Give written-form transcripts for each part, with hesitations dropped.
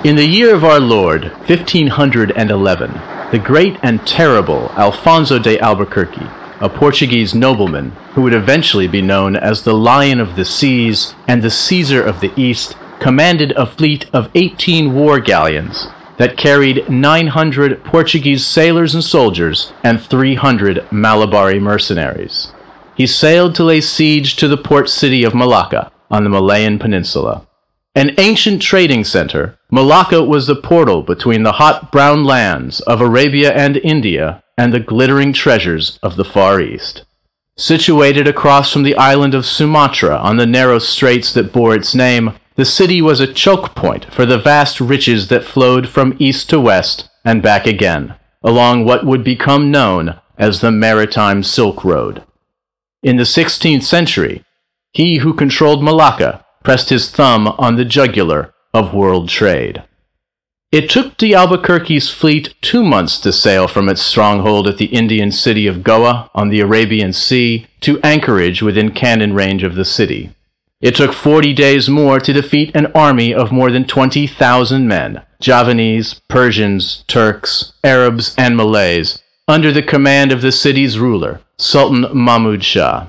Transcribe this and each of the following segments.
In the year of our Lord, 1511, the great and terrible Alfonso de Albuquerque, a Portuguese nobleman who would eventually be known as the Lion of the Seas and the Caesar of the East, commanded a fleet of 18 war galleons that carried 900 Portuguese sailors and soldiers and 300 Malabari mercenaries. He sailed to lay siege to the port city of Malacca on the Malayan Peninsula. An ancient trading center, Malacca was the portal between the hot brown lands of Arabia and India and the glittering treasures of the Far East. Situated across from the island of Sumatra on the narrow straits that bore its name, the city was a choke point for the vast riches that flowed from east to west and back again, along what would become known as the Maritime Silk Road. In the 16th century, he who controlled Malacca pressed his thumb on the jugular of world trade. It took de Albuquerque's fleet 2 months to sail from its stronghold at the Indian city of Goa on the Arabian Sea to anchorage within cannon range of the city. It took 40 days more to defeat an army of more than 20,000 men, Javanese, Persians, Turks, Arabs, and Malays, under the command of the city's ruler, Sultan Mahmud Shah.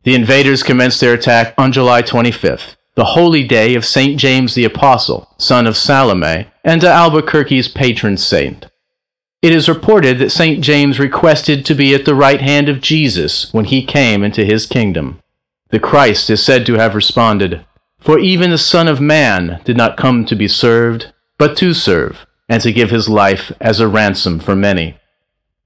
The invaders commenced their attack on July 25th, the holy day of St. James the Apostle, son of Salome, and de Albuquerque's patron saint. It is reported that St. James requested to be at the right hand of Jesus when he came into his kingdom. The Christ is said to have responded, "For even the Son of Man did not come to be served, but to serve, and to give his life as a ransom for many."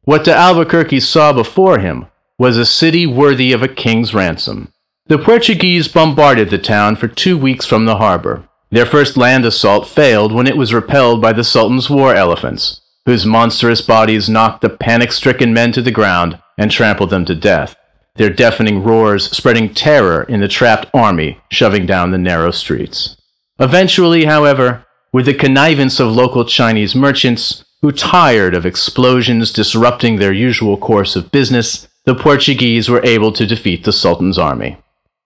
What de Albuquerque saw before him was a city worthy of a king's ransom. The Portuguese bombarded the town for 2 weeks from the harbor. Their first land assault failed when it was repelled by the Sultan's war elephants, whose monstrous bodies knocked the panic-stricken men to the ground and trampled them to death, their deafening roars spreading terror in the trapped army shoving down the narrow streets. Eventually, however, with the connivance of local Chinese merchants, who tired of explosions disrupting their usual course of business, the Portuguese were able to defeat the Sultan's army.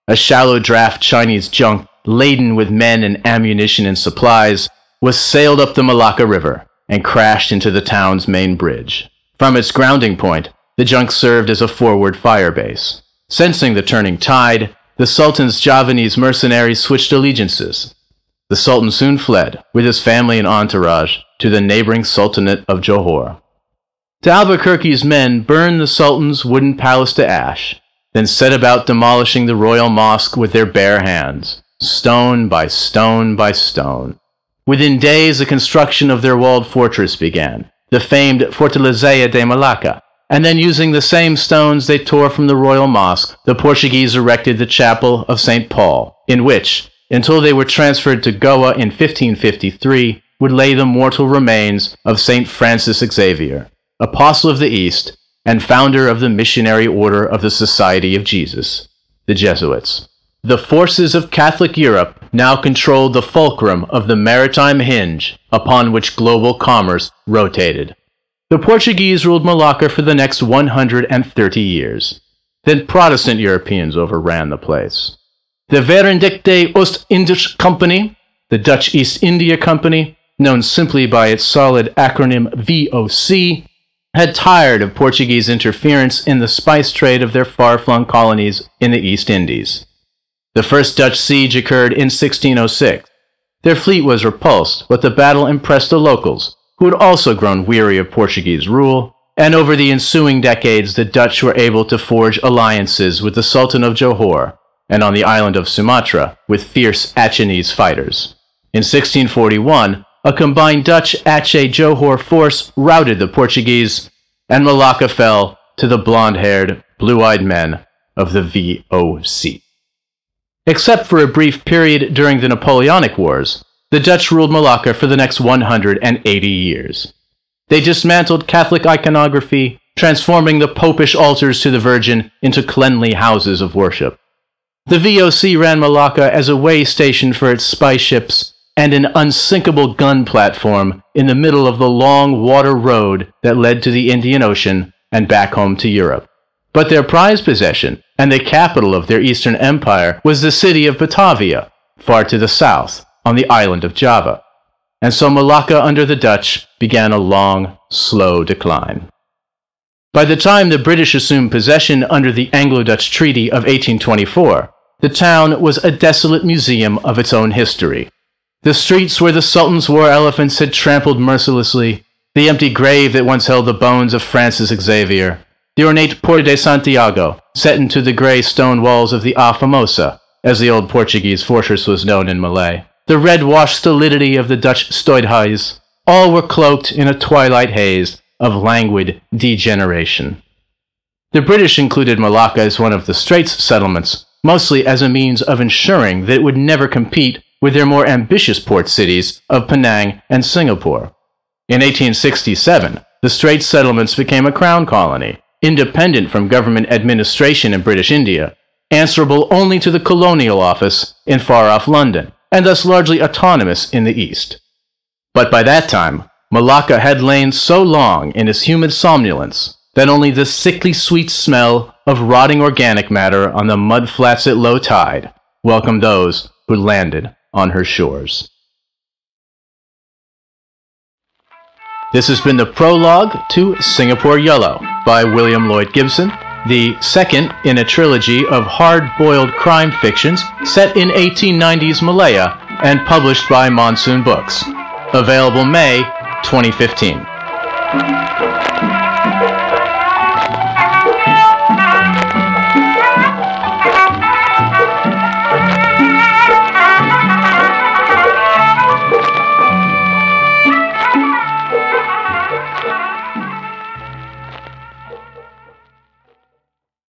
A shallow draft Chinese junk, laden with men and ammunition and supplies, was sailed up the Malacca River and crashed into the town's main bridge. From its grounding point, the junk served as a forward fire base. Sensing the turning tide, the Sultan's Javanese mercenaries switched allegiances. The Sultan soon fled, with his family and entourage, to the neighboring Sultanate of Johor. De Albuquerque's men burned the Sultan's wooden palace to ash, then set about demolishing the royal mosque with their bare hands, stone by stone by stone. Within days, the construction of their walled fortress began, the famed Fortaleza de Malacca, and then using the same stones they tore from the royal mosque, the Portuguese erected the chapel of St. Paul, in which, until they were transferred to Goa in 1553, would lay the mortal remains of St. Francis Xavier, Apostle of the East, and founder of the missionary order of the Society of Jesus, the Jesuits. The forces of Catholic Europe now controlled the fulcrum of the maritime hinge upon which global commerce rotated. The Portuguese ruled Malacca for the next 130 years. Then Protestant Europeans overran the place. The Verenigde Oost-Indische Company, the Dutch East India Company, known simply by its solid acronym VOC, had tired of Portuguese interference in the spice trade of their far-flung colonies in the East Indies. The first Dutch siege occurred in 1606. Their fleet was repulsed, but the battle impressed the locals, who had also grown weary of Portuguese rule, and over the ensuing decades the Dutch were able to forge alliances with the Sultan of Johor, and on the island of Sumatra with fierce Achenese fighters. In 1641, a combined Dutch-Aceh-Johor force routed the Portuguese, and Malacca fell to the blonde-haired, blue-eyed men of the VOC. Except for a brief period during the Napoleonic Wars, the Dutch ruled Malacca for the next 180 years. They dismantled Catholic iconography, transforming the popish altars to the Virgin into cleanly houses of worship. The VOC ran Malacca as a way station for its spy ships and an unsinkable gun platform in the middle of the long water road that led to the Indian Ocean and back home to Europe. But their prized possession, and the capital of their eastern empire, was the city of Batavia, far to the south, on the island of Java. and so Malacca under the Dutch began a long, slow decline. By the time the British assumed possession under the Anglo-Dutch Treaty of 1824, the town was a desolate museum of its own history. The streets where the Sultan's war elephants had trampled mercilessly, the empty grave that once held the bones of Francis Xavier, the ornate Porta de Santiago, set into the grey stone walls of the A Famosa, as the old Portuguese fortress was known in Malay, the red-washed stolidity of the Dutch Stoithuis, all were cloaked in a twilight haze of languid degeneration. The British included Malacca as one of the Straits settlements, mostly as a means of ensuring that it would never compete with their more ambitious port cities of Penang and Singapore. In 1867, the Straits settlements became a crown colony, independent from government administration in British India, answerable only to the colonial office in far-off London, and thus largely autonomous in the east. But by that time, Malacca had lain so long in its humid somnolence that only the sickly sweet smell of rotting organic matter on the mud flats at low tide welcomed those who landed on her shores. This has been the prologue to Singapore Yellow by William Lloyd Gibson, the second in a trilogy of hard-boiled crime fictions set in 1890s Malaya and published by Monsoon Books. Available May 2015.